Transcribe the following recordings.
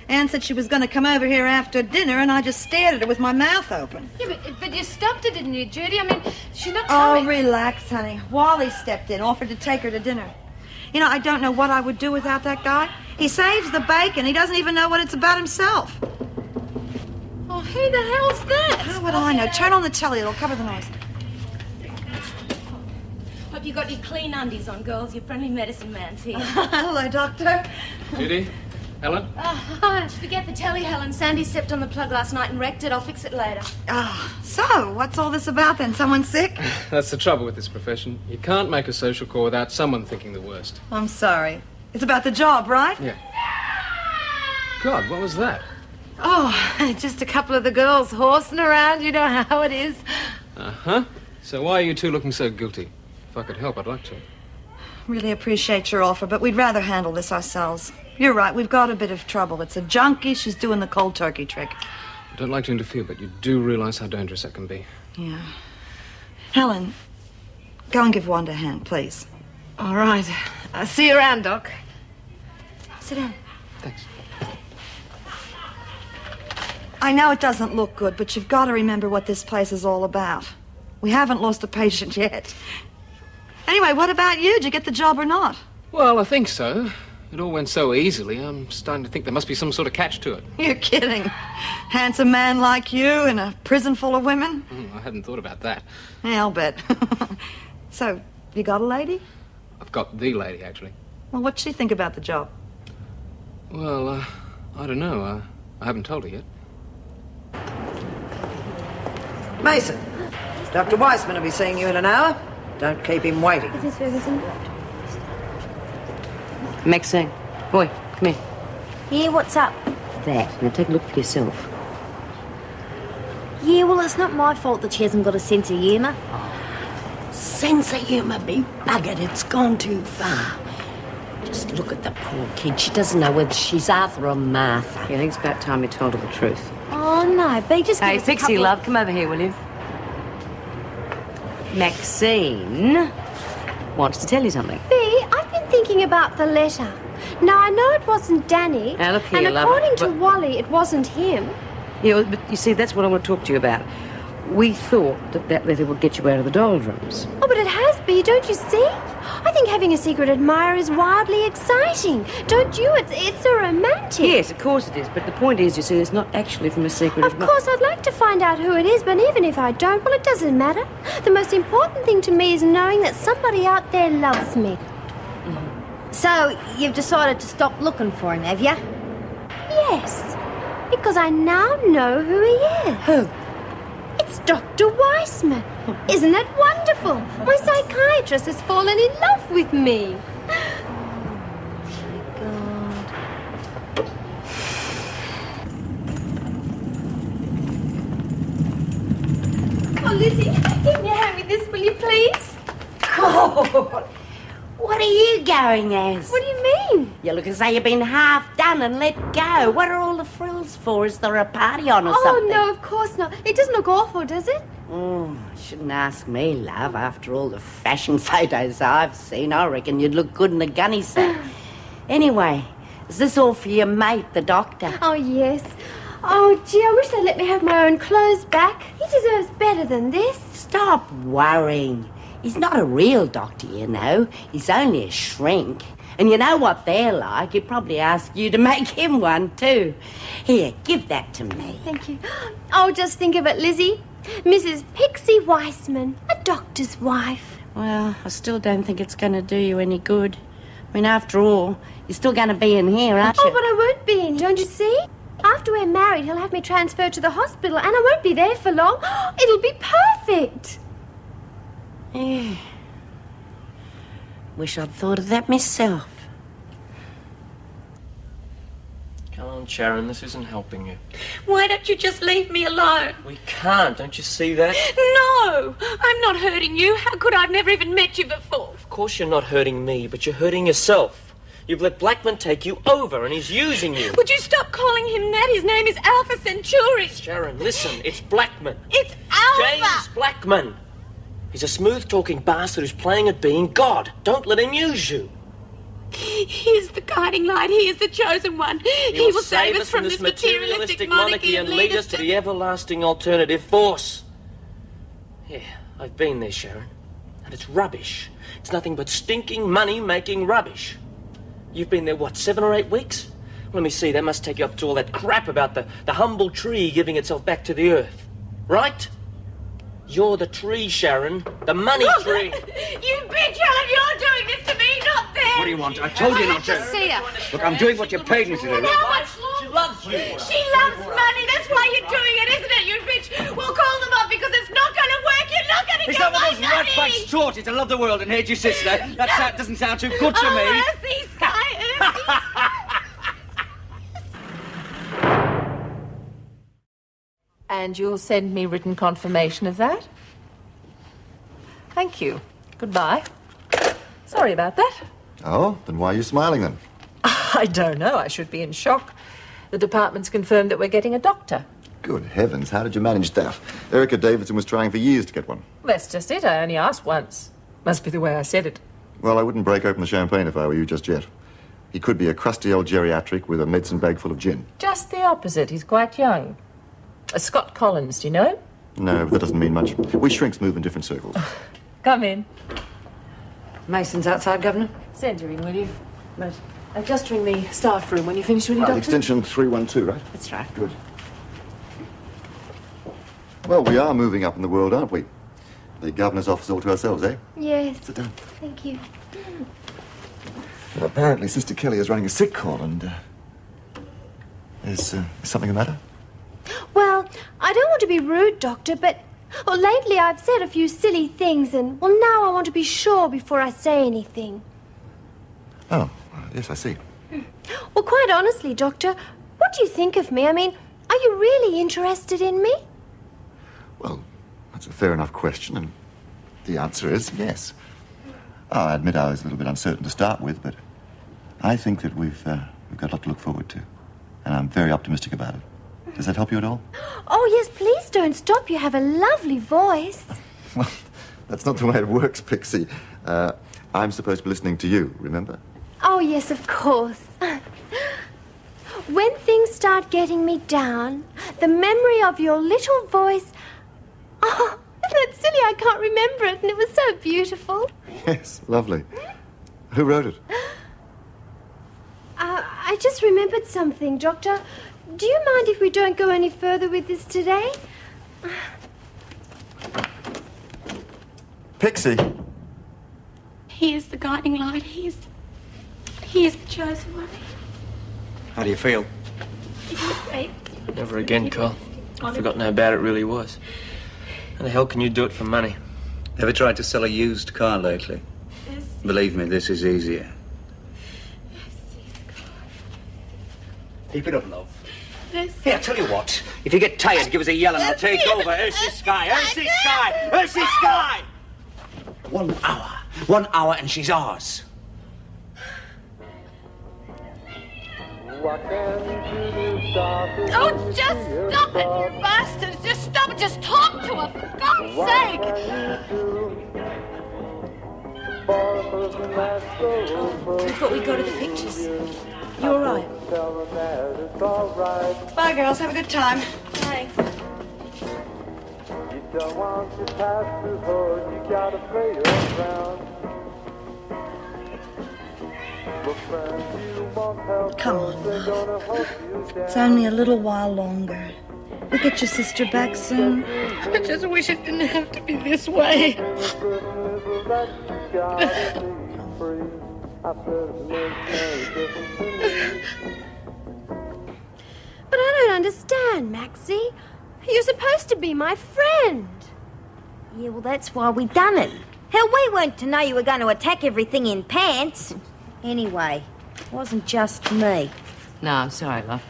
Anne said she was going to come over here after dinner, and I just stared at her with my mouth open. Yeah, but you stopped her, didn't you, Judy? I mean, she's not Oh, coming. relax, honey. Wally stepped in, offered to take her to dinner. You know, I don't know what I would do without that guy. He saves the bacon. He doesn't even know what it's about himself. Oh, who the hell's that? How would I know? Turn on the telly. It'll cover the noise. Hope you got your clean undies on, girls. Your friendly medicine man's here. Hello, Doctor. Judy? Helen? Forget the telly, Helen. Sandy stepped on the plug last night and wrecked it. I'll fix it later. So, what's all this about then? Someone sick? That's the trouble with this profession. You can't make a social call without someone thinking the worst. I'm sorry. It's about the job, right? Yeah. God, what was that? Oh, just a couple of the girls horsing around. You know how it is. Uh-huh. So why are you two looking so guilty? If I could help, I'd like to. Really appreciate your offer, but we'd rather handle this ourselves. You're right, we've got a bit of trouble. It's a junkie. She's doing the cold turkey trick. I don't like to interfere, but you do realize how dangerous that can be. Yeah. Helen, go and give Wanda a hand, please. All right. I'll see you around, Doc. Sit down. Thanks. I know it doesn't look good, but you've got to remember what this place is all about. We haven't lost a patient yet. Anyway, what about you? Did you get the job or not? Well, I think so. It all went so easily, I'm starting to think there must be some sort of catch to it. You're kidding. Handsome man like you in a prison full of women? I hadn't thought about that. Yeah, I'll bet. So, you got a lady? I've got the lady, actually. Well, what'd she think about the job? Well, I don't know. I haven't told her yet. Mason, Dr. Weissman will be seeing you in an hour. Don't keep him waiting. Is this Ferguson? Maxine, boy, come here. Yeah, what's up? That. Now take a look for yourself. Yeah, well, it's not my fault that she hasn't got a sense of humour. Sense of humour be buggered. It's gone too far. Just look at the poor kid. She doesn't know whether she's Arthur or Martha. I think it's about time you told her the truth. Oh, no, B, just give Hey, us a Pixie, couple love, come over here, will you? Maxine wants to tell you something. B, I've been thinking about the letter. Now, I know it wasn't Danny. Now, look here, and love. according to Wally, it wasn't him. Yeah, but you see, that's what I want to talk to you about. We thought that letter would get you out of the doldrums. Oh, but it has, B, don't you see? I think having a secret admirer is wildly exciting. Don't you? It's so romantic. Yes, of course it is. But the point is, you see, it's not actually from a secret Of course, I'd like to find out who it is, but even if I don't, well, it doesn't matter. The most important thing to me is knowing that somebody out there loves me. So, you've decided to stop looking for him, have you? Yes, because I now know who he is. Who? It's Dr. Weissman. Isn't that wonderful? My psychiatrist has fallen in love with me. Oh, Lizzie, give me a hand with this, will you, please? God, what are you going as? What do you mean? You look as though you've been half done and let go. What are all the frills for? Is there a party on or something? Oh, no, of course not. It doesn't look awful, does it? Shouldn't ask me, love. After all the fashion photos I've seen, I reckon you'd look good in a gunny sack. Anyway, is this all for your mate, the doctor? Oh, yes. Oh, gee, I wish they'd let me have my own clothes back. He deserves better than this. Stop worrying. He's not a real doctor, you know. He's only a shrink. And you know what they're like. He'd probably ask you to make him one, too. Here, give that to me. Thank you. Oh, just think of it, Lizzie. Mrs. Pixie Weissman, a doctor's wife. Well, I still don't think it's going to do you any good. I mean, after all, you're still going to be in here, aren't you? Oh, but I won't be in, don't you see? After we're married, he'll have me transferred to the hospital, and I won't be there for long. It'll be perfect. Yeah. Wish I'd thought of that myself. Come on, Sharon, this isn't helping you. Why don't you just leave me alone? We can't, don't you see that? No, I'm not hurting you. How could I? I've never even met you before. Of course you're not hurting me, but you're hurting yourself. You've let Blackman take you over, and he's using you. Would you stop calling him that? His name is Alpha Centauri. Sharon, listen, it's Blackman. It's Alpha! James Blackman. He's a smooth-talking bastard who's playing at being God. Don't let him use you. He is the guiding light. He is the chosen one. He will save us from this materialistic monarchy and lead us to the everlasting alternative force. Yeah, I've been there, Sharon. And it's rubbish. It's nothing but stinking money-making rubbish. You've been there, what, 7 or 8 weeks? Let me see, that must take you up to all that crap about the humble tree giving itself back to the earth. Right? You're the tree, Sharon. The money tree. You bitch, Helen, you're doing this to me, not them. What do you want? I told you not to. See her. Look, I'm doing what you paid me to do. How much She loves you. She loves money. That's why you're doing it, isn't it, you bitch? We'll call them up because it's not going to work. You're not going to Is get that my what those money. rat-backs taught you, to love the world and hate your sister? That doesn't sound too good to me. Earthy sky, earthy sky. And you'll send me written confirmation of that? Thank you. Goodbye. Sorry about that. Oh, then why are you smiling then? I don't know. I should be in shock. The department's confirmed that we're getting a doctor. Good heavens, how did you manage that? Erica Davidson was trying for years to get one. That's just it. I only asked once. Must be the way I said it. Well, I wouldn't break open the champagne if I were you just yet. He could be a crusty old geriatric with a medicine bag full of gin. Just the opposite. He's quite young. Scott Collins, do you know him? No, but that doesn't mean much. We shrinks move in different circles. Come in. Mason's outside, Governor. Send her in, will you? Right. Just ring the staff room when you finish with your doctor. Extension 312, right? That's right. Good. Well, we are moving up in the world, aren't we? The governor's office all to ourselves, eh? Yes. Sit down. Thank you. Well, apparently Sister Kelly is running a sick call and, is something the matter? Well, I don't want to be rude, Doctor, but lately I've said a few silly things, and, well, now I want to be sure before I say anything. Oh, yes, I see. Well, quite honestly, Doctor, what do you think of me? I mean, are you really interested in me? Well, that's a fair enough question, and the answer is yes. Oh, I admit I was a little bit uncertain to start with, but I think that we've got a lot to look forward to, and I'm very optimistic about it. Does that help you at all? Oh, yes, please don't stop. You have a lovely voice. Well, that's not the way it works, Pixie. I'm supposed to be listening to you, remember? Oh, yes, of course. When things start getting me down, the memory of your little voice... Oh, isn't that silly? I can't remember it, and it was so beautiful. Yes, lovely. Who wrote it? I just remembered something, Doctor. Do you mind if we don't go any further with this today? Pixie. He is the guiding light. He is the chosen one. How do you feel? Great. Never again, Carl. I've forgotten how bad it really was. How the hell can you do it for money? Ever tried to sell a used car lately? Yes. Believe me, this is easier. Keep it up, love. Yes. Here, I tell you what. If you get tired, give us a yell and I'll take over. Earthsea Sky, Earthsea Sky, Earthsea Sky! 1 hour. 1 hour and she's ours. Oh, just stop it, you bastards! Just stop it! Just talk to her, for God's sake! I thought we'd go to the pictures. You all right? Bye, girls. Have a good time. Thanks. Come on, love. It's only a little while longer. We'll get your sister back soon. I just wish it didn't have to be this way. But I don't understand, Maxie. You're supposed to be my friend. Yeah, well, that's why we done it. Hell, we weren't to know you were going to attack everything in pants. Anyway, it wasn't just me. No, I'm sorry, love.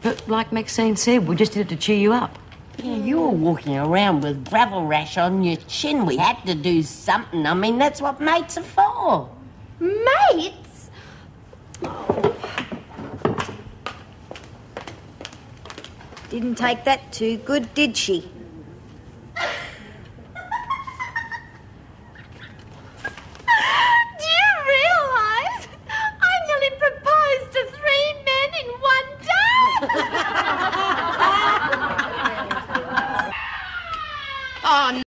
But like Maxine said, we just did it to cheer you up. Yeah, you were walking around with gravel rash on your chin. We had to do something. I mean, that's what mates are for. Mates? Didn't take that too good, did she? Do you realise Oh,